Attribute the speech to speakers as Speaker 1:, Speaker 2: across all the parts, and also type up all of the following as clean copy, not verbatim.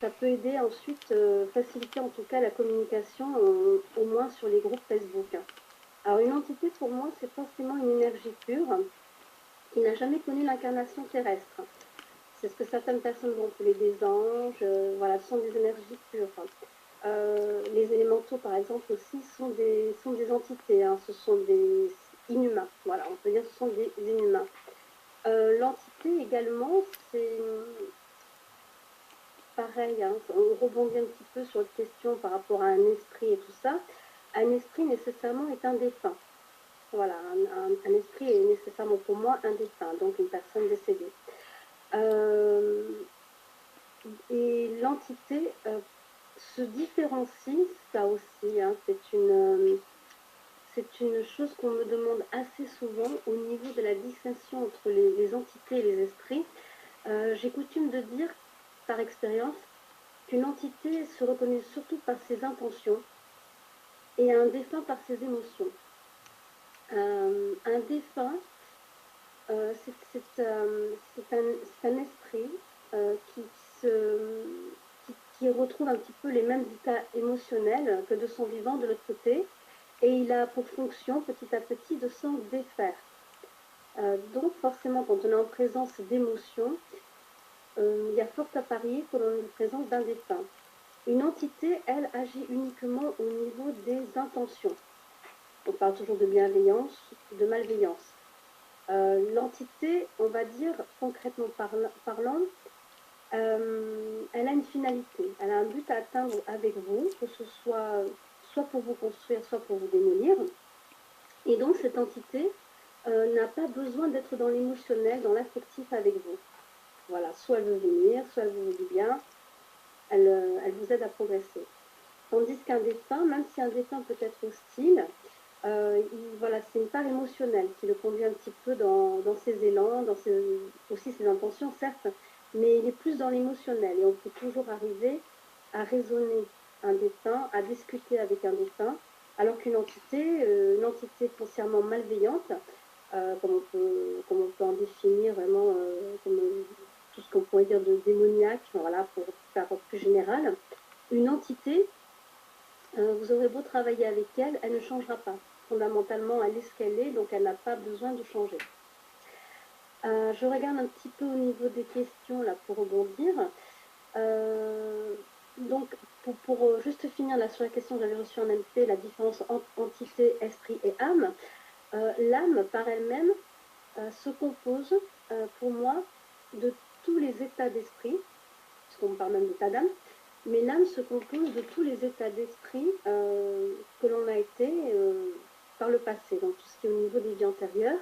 Speaker 1: Ça peut aider ensuite, faciliter en tout cas la communication, au moins sur les groupes Facebook. Alors une entité pour moi, c'est forcément une énergie pure qui n'a jamais connu l'incarnation terrestre. C'est ce que certaines personnes vont appeler des anges, voilà, ce sont des énergies pures. Les élémentaux, par exemple, aussi, sont des entités, hein, ce sont des inhumains, voilà, on peut dire que ce sont des inhumains. L'entité également, c'est pareil, hein, on rebondit un petit peu sur la question par rapport à un esprit et tout ça. Un esprit, nécessairement, est un défunt. Voilà, un esprit est nécessairement pour moi un défunt, donc une personne décédée. Et l'entité se différencie, ça aussi, hein, c'est une chose qu'on me demande assez souvent au niveau de la distinction entre les entités et les esprits. J'ai coutume de dire, par expérience, qu'une entité se reconnaît surtout par ses intentions et un défunt par ses émotions. Un défunt, c'est un esprit qui, qui retrouve un petit peu les mêmes états émotionnels que de son vivant de l'autre côté, et il a pour fonction petit à petit de s'en défaire. Donc forcément, quand on est en présence d'émotions, il y a fort à parier que l'on est en présence d'un défunt. Une entité, elle, agit uniquement au niveau des intentions. On parle toujours de bienveillance, de malveillance. L'entité, on va dire, concrètement parlant, elle a une finalité, elle a un but à atteindre avec vous, que ce soit pour vous construire, soit pour vous démolir. Et donc, cette entité n'a pas besoin d'être dans l'émotionnel, dans l'affectif avec vous. Voilà, soit elle veut venir, soit elle vous dit bien, elle vous aide à progresser. Tandis qu'un défunt, même si un défunt peut être hostile, voilà, c'est une part émotionnelle qui le conduit un petit peu dans ses élans, aussi ses intentions, certes, mais il est plus dans l'émotionnel et on peut toujours arriver à raisonner un défunt, à discuter avec un défunt, alors qu'une entité, une entité foncièrement malveillante, comme on peut en définir vraiment comme tout ce qu'on pourrait dire de démoniaque, voilà, pour faire plus général, une entité, vous aurez beau travailler avec elle, elle ne changera pas. Fondamentalement, elle est ce qu'elle est, donc elle n'a pas besoin de changer. Je regarde un petit peu au niveau des questions là pour rebondir. Donc, pour juste finir là sur la question que j'avais reçue en MP, la différence entre entité, esprit et âme. L'âme par elle-même se compose, pour moi, de tous les états d'esprit, puisqu'on parle même d'état d'âme, mais l'âme se compose de tous les états d'esprit que l'on a été par le passé, donc tout ce qui est au niveau des vies antérieures,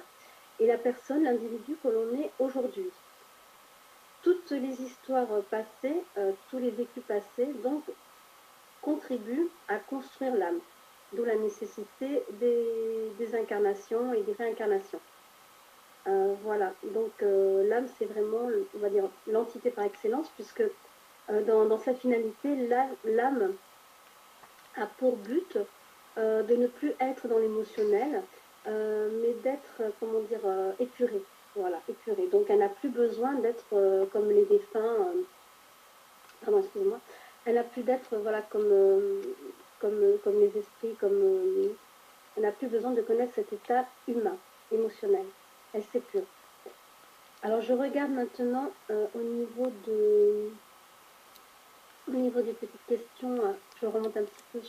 Speaker 1: et la personne, l'individu que l'on est aujourd'hui. Toutes les histoires passées, tous les vécus passés, donc, contribuent à construire l'âme, d'où la nécessité des incarnations et des réincarnations. Voilà, donc l'âme, c'est vraiment, on va dire, l'entité par excellence, puisque dans sa finalité, l'âme a pour but de ne plus être dans l'émotionnel, mais d'être, comment dire, épurée. Voilà, épurée. Donc elle n'a plus besoin d'être comme les défunts, pardon, excusez-moi, elle n'a plus d'être, voilà, comme les esprits, elle n'a plus besoin de connaître cet état humain, émotionnel. Elle s'épure. Alors je regarde maintenant au niveau des petites questions, je remonte un petit peu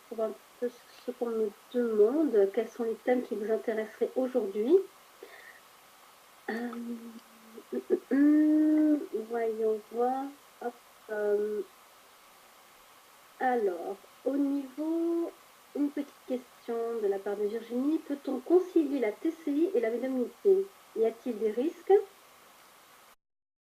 Speaker 1: pour voir un petit peu ce qu'on me demande, quels sont les thèmes qui vous intéresseraient aujourd'hui. Voyons voir. Hop, alors, au niveau, une petite question de la part de Virginie, peut-on concilier la TCI et la médiumnité? Y a-t-il des risques?